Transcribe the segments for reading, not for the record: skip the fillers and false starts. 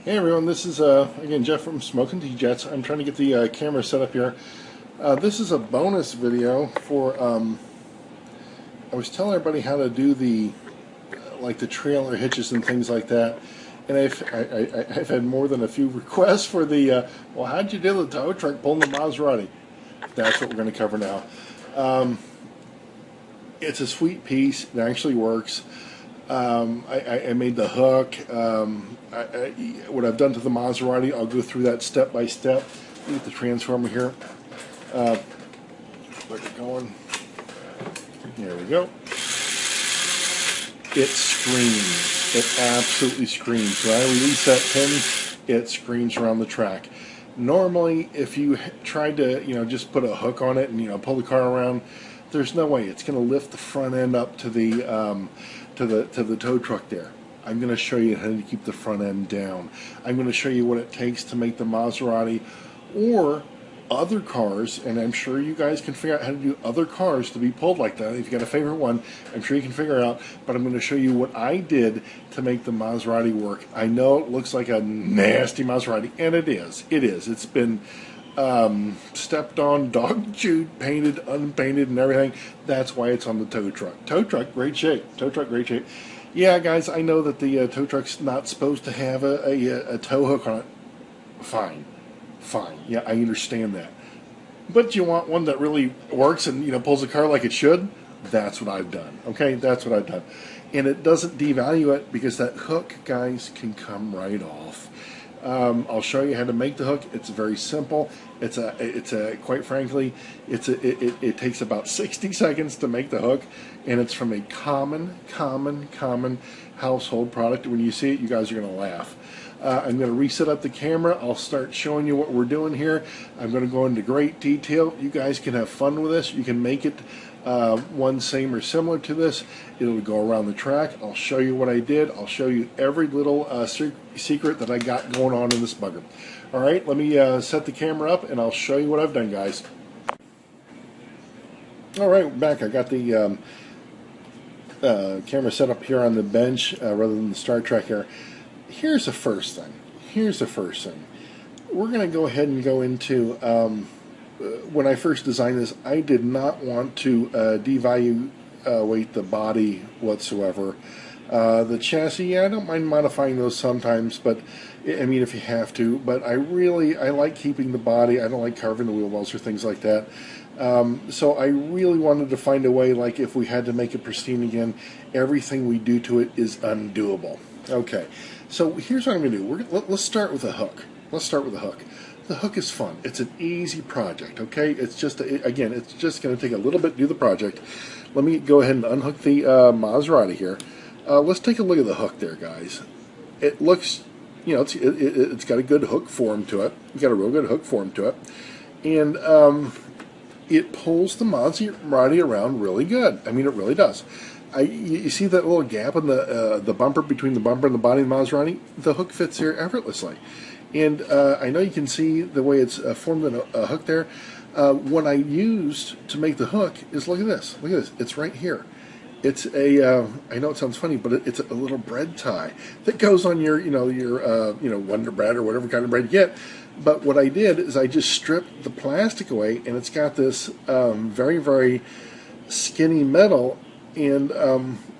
Hey everyone, this is again Jeff from Smoking Tea Jets. I'm trying to get the camera set up here. This is a bonus video for I was telling everybody how to do the like the trailer hitches and things like that, and I've had more than a few requests for the well, how'd you do the tow truck pulling the Maserati? That's what we're going to cover now. It's a sweet piece. It actually works. I made the hook. What I've done to the Maserati, I'll go through that step by step. Get the transformer here. Let it going. There we go. It screams. It absolutely screams. When I release that pin, it screams around the track. Normally, if you tried to, just put a hook on it and pull the car around, there's no way it's going to lift the front end up to the tow truck there. I'm going to show you how to keep the front end down. I'm going to show you what it takes to make the Maserati or other cars, and I'm sure you guys can figure out how to do other cars to be pulled like that. If you got a favorite one, I'm sure you can figure it out, but I'm going to show you what I did to make the Maserati work. I know it looks like a nasty Maserati, and it is. It is. It's been stepped on, dog chewed, painted, unpainted, and everything. That's why it's on the tow truck. Tow truck, great shape. Tow truck, great shape. Yeah, guys, I know that the tow truck's not supposed to have a tow hook on it. Fine. Yeah, I understand that. But you want one that really works and pulls the car like it should? That's what I've done. Okay, that's what I've done. And it doesn't devalue it because that hook, guys, can come right off. I'll show you how to make the hook. It's very simple. Quite frankly, it takes about 60 seconds to make the hook, and it's from a common household product. When you see it, you guys are going to laugh. I'm going to reset up the camera. I'll start showing you what we're doing here. I'm going to go into great detail. You guys can have fun with this. You can make it one same or similar to this. It'll go around the track. I'll show you what I did. I'll show you every little secret that I got going on in this bugger. All right, let me set the camera up and I'll show you what I've done, guys. All right, we're back. I got the camera set up here on the bench rather than the Star Trek here. Here's the first thing. We're going to go ahead and go into when I first designed this, I did not want to devaluate the body whatsoever. The chassis, yeah, I don't mind modifying those sometimes, but I mean if you have to. But I like keeping the body. I don't like carving the wheel wells or things like that. So I really wanted to find a way, like if we had to make it pristine again, everything we do to it is undoable. Okay, so here's what I'm going to do. Let's start with a hook. The hook is fun. It's an easy project, okay? It's just, again, it's just going to take a little bit to do the project. Let me go ahead and unhook the Maserati here. Let's take a look at the hook there, guys. It looks, it's got a good hook form to it. It's got a real good hook form to it. And it pulls the Maserati around really good. I mean, it really does. You see that little gap in the bumper, between the bumper and the body of the Maserati? The hook fits here effortlessly. And I know you can see the way it's formed in a hook there. What I used to make the hook is, look at this. It's right here. It's I know it sounds funny, but it's a little bread tie that goes on your Wonder Bread or whatever kind of bread you get. But what I did is I just stripped the plastic away, and it's got this very, very skinny metal. And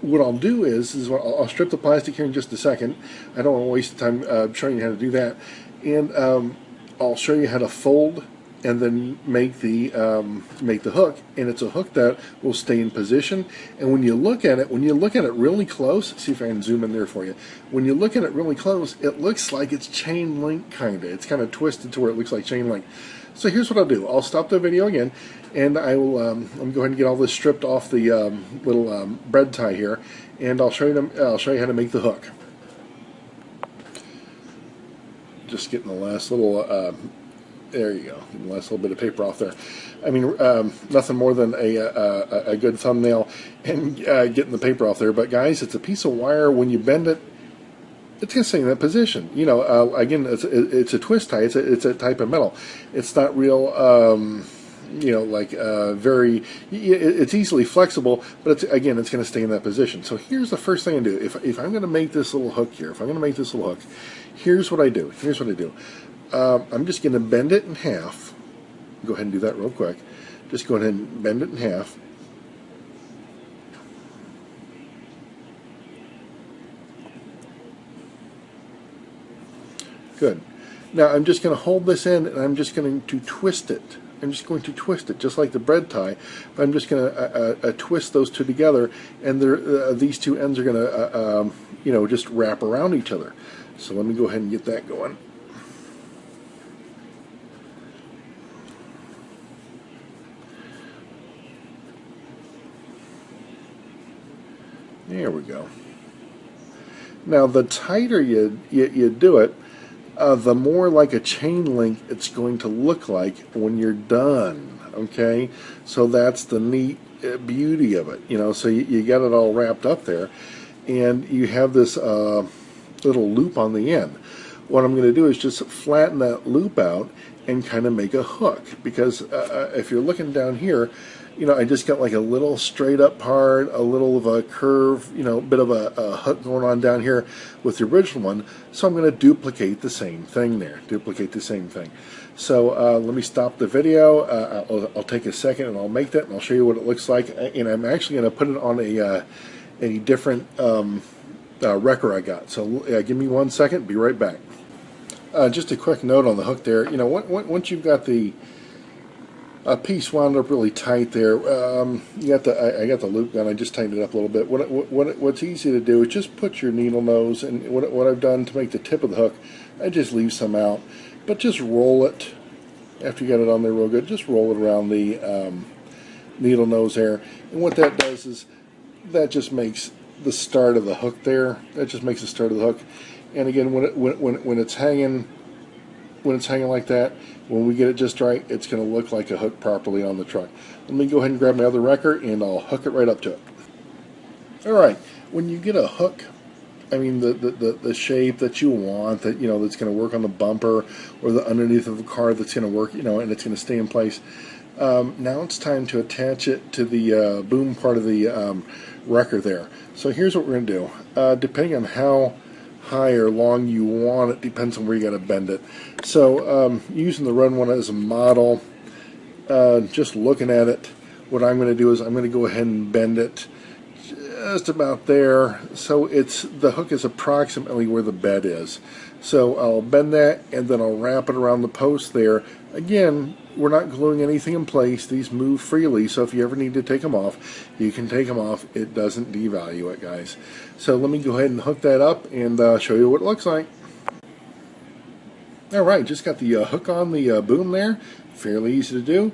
what I'll do is I'll strip the plastic here in just a second. I don't want to waste time showing you how to do that. And I'll show you how to fold and then make the hook. And it's a hook that will stay in position. And when you look at it really close, see if I can zoom in there for you. When you look at it really close, it looks like it's chain link kind of. It's kind of twisted to where it looks like chain link. So here's what I'll do. I'll stop the video again, and I will. Let me go ahead and get all this stripped off the little bread tie here, and I'll show you. I'll show you how to make the hook. Just getting the last little. There you go. Getting the last little bit of paper off there. I mean, nothing more than a good thumbnail and getting the paper off there. But guys, it's a piece of wire. When you bend it, it's going to stay in that position. Again, it's a twist tie. It's a type of metal. It's not real. like very, it's easily flexible, but it's, again, it's going to stay in that position. So here's the first thing I do. If I'm going to make this little hook here, if I'm going to make this little hook, here's what I do. Here's what I do. I'm just going to bend it in half. Go ahead and do that real quick. Just go ahead and bend it in half. Good. Now I'm just going to hold this in, and I'm just going to twist it. I'm just going to twist it, just like the bread tie. But I'm just going to twist those two together, and these two ends are going to, just wrap around each other. So let me go ahead and get that going. There we go. Now, the tighter you do it, the more like a chain link it's going to look like when you're done. Okay, so that's the neat beauty of it. So you got it all wrapped up there, and you have this little loop on the end. What I'm going to do is just flatten that loop out and kind of make a hook, because if you're looking down here, I just got like a little straight up part, a little of a curve, bit of a hook going on down here with the original one. So I'm going to duplicate the same thing there, duplicate the same thing. So let me stop the video. I'll take a second and I'll make that, and I'll show you what it looks like. And I'm actually going to put it on a different wrecker I got. So give me 1 second, be right back. Just a quick note on the hook there. Once you've got the piece wound up really tight there, I got the loop gun. I just tightened it up a little bit. What's easy to do is just put your needle nose, and what I've done to make the tip of the hook, I just leave some out, but just roll it after you got it on there real good. Just roll it around the needle nose there, and what that does is that just makes the start of the hook there. That just makes the start of the hook. And again, when it's hanging like that, when we get it just right, it's going to look like a hook properly on the truck. Let me go ahead and grab my other wrecker, and I'll hook it right up to it. All right, when you get a hook, I mean the shape that you want, that that's going to work on the bumper or the underneath of the car, that's going to work, and it's going to stay in place. Now it's time to attach it to the boom part of the wrecker there. So here's what we're going to do. Depending on how high or long you want it, depends on where you got to bend it. So using the red one as a model, just looking at it, what I'm going to do is I'm going to go ahead and bend it just about there, so the hook is approximately where the bed is. So I'll bend that, and then I'll wrap it around the post there. Again, we're not gluing anything in place. These move freely, so if you ever need to take them off, you can take them off. It doesn't devalue it, guys. So let me go ahead and hook that up and show you what it looks like. Alright, just got the hook on the boom there. Fairly easy to do.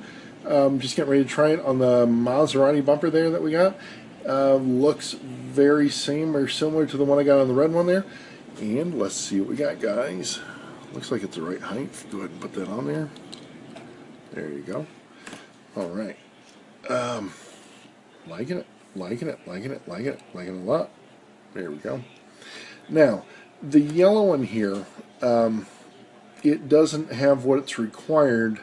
Just getting ready to try it on the Maserati bumper there that we got. Looks very same or similar to the one I got on the red one there. And let's see what we got, guys. Looks like it's the right height. Go ahead and put that on there. There you go. Alright. Liking it, liking it, liking it, liking it, liking it a lot. There we go. Now, the yellow one here, it doesn't have what's required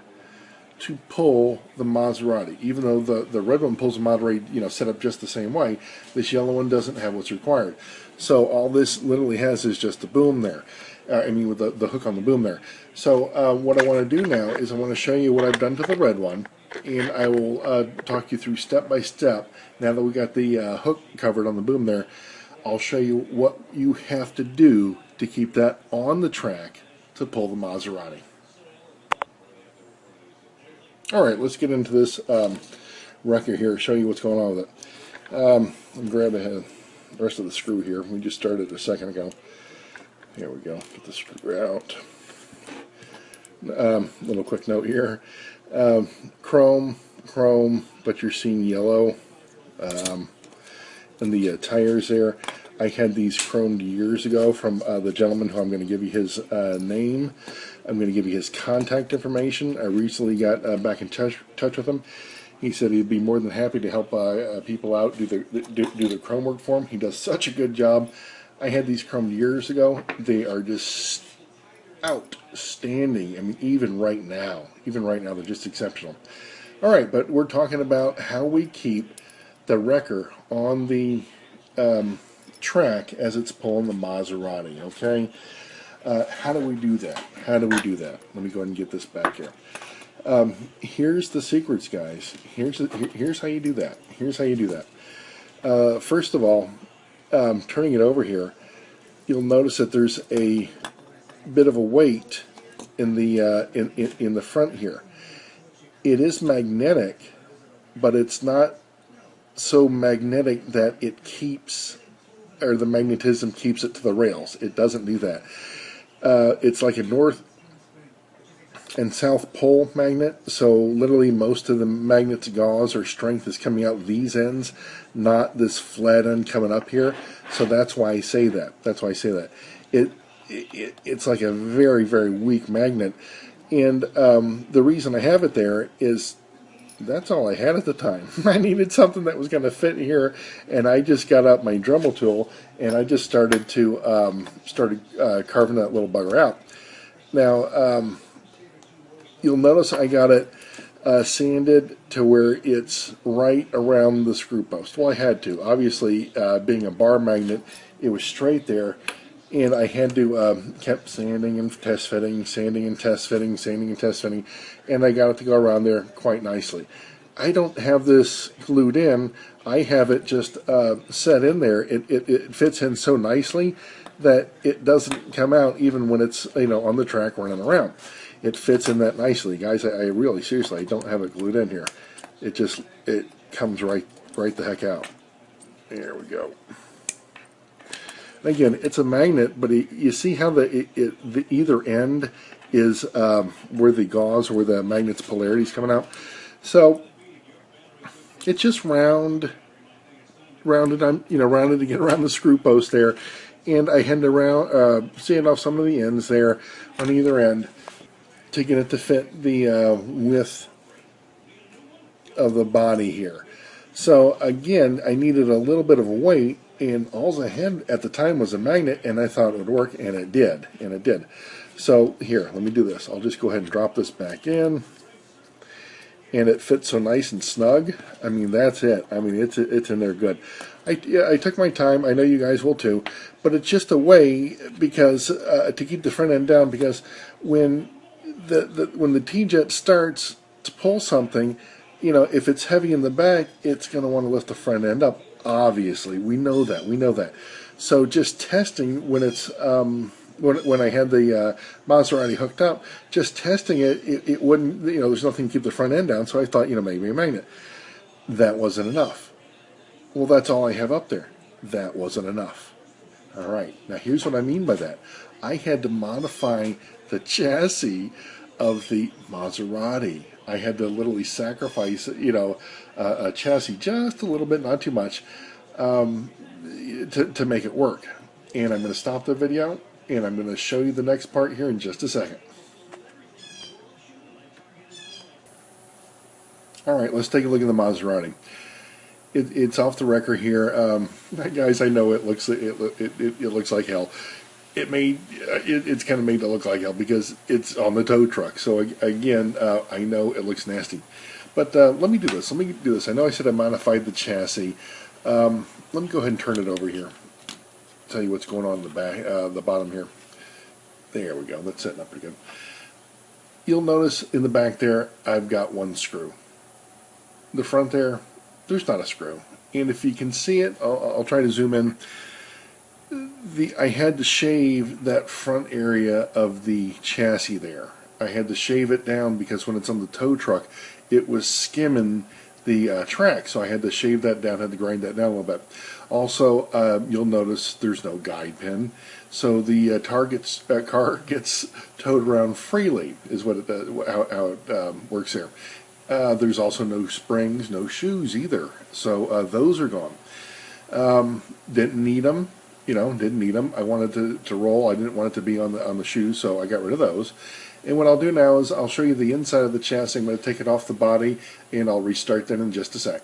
to pull the Maserati. Even though the red one pulls the Maserati, set up just the same way, this yellow one doesn't have what's required. So all this literally has is just the boom there. With the hook on the boom there. So what I want to do now is I want to show you what I've done to the red one, and I will talk you through step by step. Now that we got the hook covered on the boom there, I'll show you what you have to do to keep that on the track to pull the Maserati. Alright, let's get into this wrecker here, show you what's going on with it. Let me grab the rest of the screw here. We just started a second ago. Here we go. Get the screw out. Little quick note here. Chrome, but you're seeing yellow. And the tires there. I had these chromed years ago from the gentleman who I'm going to give you his name. I'm going to give you his contact information. I recently got back in touch with him. He said he'd be more than happy to help people out, do the chrome work for him. He does such a good job. I had these chromed years ago. They are just outstanding. I mean, even right now, they're just exceptional. All right, but we're talking about how we keep the wrecker on the track as it's pulling the Maserati, okay? How do we do that? How do we do that? Let me go ahead and get this back here. Here's the secrets, guys. Here's how you do that. Here's how you do that. First of all, turning it over here, you'll notice that there's a bit of a weight in the in the front here. It is magnetic, but it's not so magnetic that it keeps, or the magnetism keeps it to the rails. It doesn't do that. It's like a north and south pole magnet, so literally most of the magnet's gauze or strength is coming out these ends, not this flat end coming up here. So that's why I say that. That's why I say that. It's like a very, very weak magnet, and the reason I have it there is that's all I had at the time. I needed something that was going to fit here, and I just got out my Dremel tool and I just started to carving that little bugger out. Now, you'll notice I got it sanded to where it's right around the screw post. Well, I had to. Obviously, being a bar magnet, it was straight there, and I had to kept sanding and test fitting, sanding and test fitting, sanding and test fitting, and I got it to go around there quite nicely. I don't have this glued in. I have it just set in there. It fits in so nicely that it doesn't come out even when it's on the track running around. It fits in that nicely, guys. I really, seriously, I don't have it glued in here. It comes right the heck out. There we go. Again, it's a magnet, but you see how the either end is where the gauze, where the magnet's polarity is coming out. So it's just rounded to get around the screw post there, and I had to sand off some of the ends there on either end to get it to fit the width of the body here. So again, I needed a little bit of a weight, and all I had at the time was a magnet, and I thought it would work, and it did, So here, let me do this. I'll just go ahead and drop this back in, and it fits so nice and snug. I mean, that's it. I mean, it's in there good. I took my time. I know you guys will too, but it's just a way because to keep the front end down, because when the T-jet starts to pull something, if it's heavy in the back, it's going to want to lift the front end up. Obviously, we know that. So just testing when it's when I had the Maserati hooked up, just testing it wouldn't. There's nothing to keep the front end down. So I thought, maybe a magnet. That wasn't enough. Well, that's all I have up there. That wasn't enough. All right. Now here's what I mean by that. I had to modify the chassis of the Maserati. I had to literally sacrifice, a chassis just a little bit, not too much, to make it work. And I'm going to stop the video, and I'm going to show you the next part here in just a second. All right, let's take a look at the Maserati. It's off the wrecker here, guys. I know it looks like hell. It's kind of made to look like hell because it's on the tow truck. So again, I know it looks nasty, but let me do this. I know I said I modified the chassis. Let me go ahead and turn it over here. Tell you what's going on in the back, the bottom here. There we go. That's setting up pretty good. You'll notice in the back there, I've got one screw. The front there's not a screw. And if you can see it, I'll try to zoom in. I had to shave that front area of the chassis there. I had to shave it down because when it's on the tow truck, it was skimming the track. So I had to shave that down, had to grind that down a little bit. Also, you'll notice there's no guide pin. So the car gets towed around freely, is what how it works here. There's also no springs, no shoes either. So those are gone. Didn't need them. Didn't need them. I wanted to roll. I didn't want it to be on the shoes, so I got rid of those. And what I'll do now is I'll show you the inside of the chassis. I'm going to take it off the body, and I'll restart that in just a sec.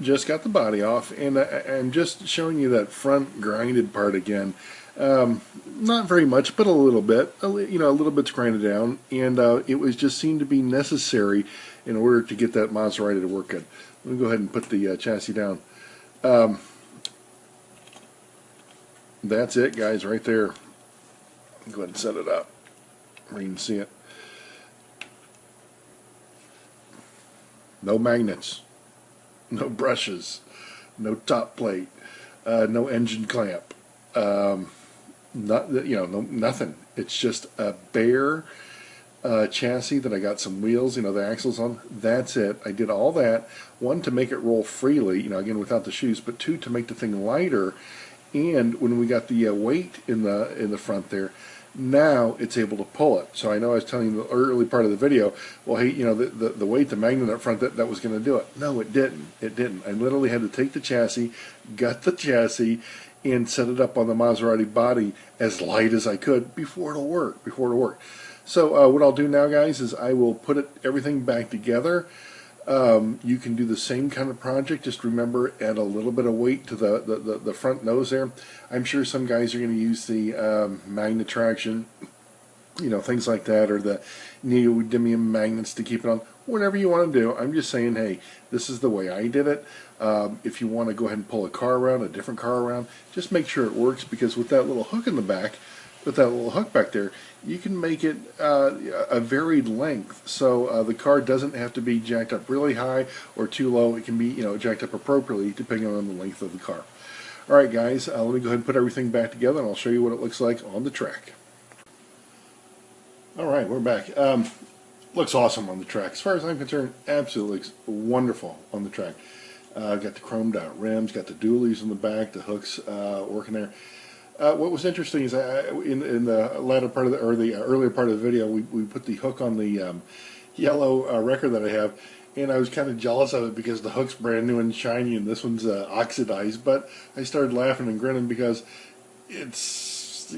just got the body off, and I'm just showing you that front grinded part again. Not very much, but a little bit. A little bit's grinded down, and it was just seemed to be necessary in order to get that Maserati to work good. Let me go ahead and put the chassis down. That's it, guys, right there. Go ahead and set it up where you can see it. No magnets, no brushes, no top plate, no engine clamp, nothing. It's just a bare chassis that I got some wheels, the axles on. That's it. I did all that. One, to make it roll freely, again without the shoes, but two, to make the thing lighter. And when we got the weight in the front there, now it's able to pull it. So I know I was telling you in the early part of the video, well, hey, the weight, the magnet up front, that was going to do it. No, it didn't. It didn't. I literally had to take the chassis, gut the chassis, and set it up on the Maserati body as light as I could before it'll work. So what I'll do now, guys, is I will put everything back together. You can do the same kind of project. Just remember, add a little bit of weight to the front nose there. I'm sure some guys are going to use the magnet traction, things like that, or the neodymium magnets to keep it on. Whatever you want to do. I'm just saying, hey, this is the way I did it. If you want to go ahead and pull a car around, a different car around, just make sure it works, because with that little hook in the back, with that little hook back there, you can make it a varied length, so the car doesn't have to be jacked up really high or too low. It can be jacked up appropriately depending on the length of the car. Alright guys, let me go ahead and put everything back together, and I'll show you what it looks like on the track. Alright, we're back. Looks awesome on the track. As far as I'm concerned, absolutely wonderful on the track. Got the chromed out rims, got the dualies in the back, the hooks working there. What was interesting is in the latter part of the earlier part of the video, we put the hook on the yellow wrecker that I have, and I was kind of jealous of it because the hook's brand new and shiny, and this one's oxidized. But I started laughing and grinning because it's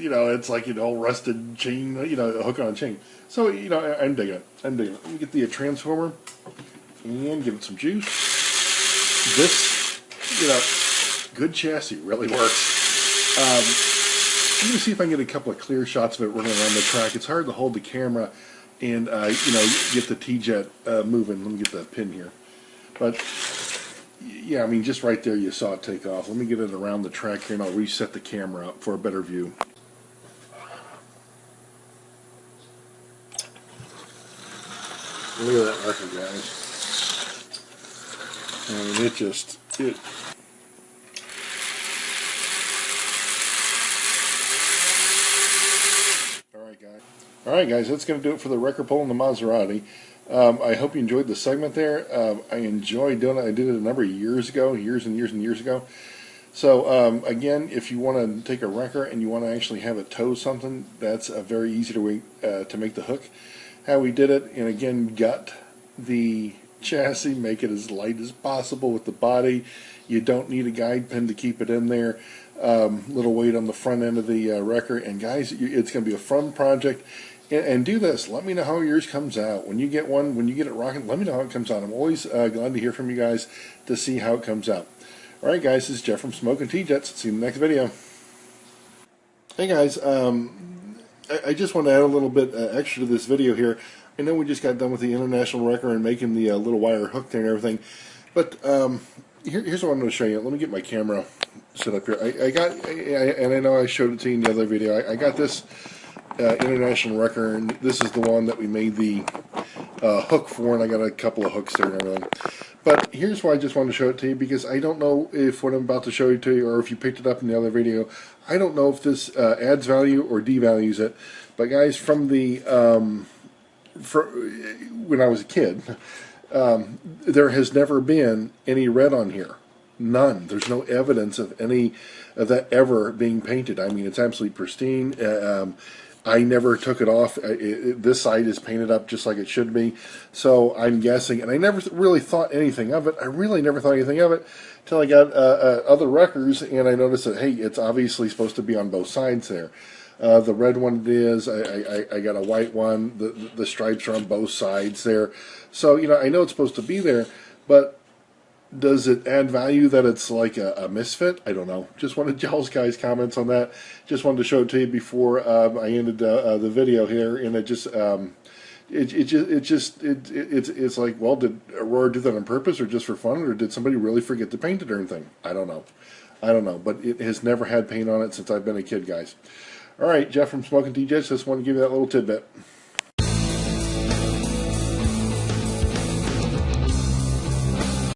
like an old rusted chain, a hook on a chain. So I'm digging it. Let me get the transformer and give it some juice. This good chassis really works. I'm going to see if I can get a couple of clear shots of it running around the track. It's hard to hold the camera and, get the T-Jet moving. Let me get that pin here. But, yeah, just right there you saw it take off. Let me get it around the track here, and I'll reset the camera up for a better view. Look at that record, guys. It Alright guys, that's going to do it for the wrecker pull in the Maserati. I hope you enjoyed the segment there. I enjoyed doing it. I did it a number of years ago, years and years ago. So again, if you want to take a wrecker and you want to actually have it tow something, that's a very easy way to make the hook. How we did it, and again, gut the chassis, make it as light as possible with the body. You don't need a guide pin to keep it in there. Little weight on the front end of the wrecker, and guys, it's going to be a fun project. And do this. Let me know how yours comes out. When you get one, when you get it rocking, let me know how it comes out. I'm always glad to hear from you guys to see how it comes out. Alright guys, this is Jeff from Smoking T-Jets. See you in the next video. Hey guys, I just want to add a little bit extra to this video here. I know we just got done with the International Wrecker and making the little wire hook there and everything. But here's what I'm going to show you. Let me get my camera set up here. And I know I showed it to you in the other video. I got this International Wrecker, and this is the one that we made the hook for, and I got a couple of hooks there and everything. But here's why I just wanted to show it to you, because I don't know if what I'm about to show you to you, or if you picked it up in the other video, I don't know if this adds value or devalues it. But guys, from the when I was a kid, there has never been any red on here. None. There's no evidence of any of that ever being painted. It's absolutely pristine. I never took it off. This side is painted up just like it should be. So I'm guessing, and I never really thought anything of it. I really never thought anything of it until I got other wreckers, and I noticed that, hey, it's obviously supposed to be on both sides there. The red one it is. I got a white one. The stripes are on both sides there. So, I know it's supposed to be there, but does it add value that it's like a misfit? I don't know. Just wanted y'all's guys' comments on that. Just wanted to show it to you before I ended the video here, and it just it's like, well, did Aurora do that on purpose or just for fun, or did somebody really forget to paint the darn thing? I don't know. I don't know, but it has never had paint on it since I've been a kid, guys. All right, Jeff from Smoking TJs, just want to give you that little tidbit.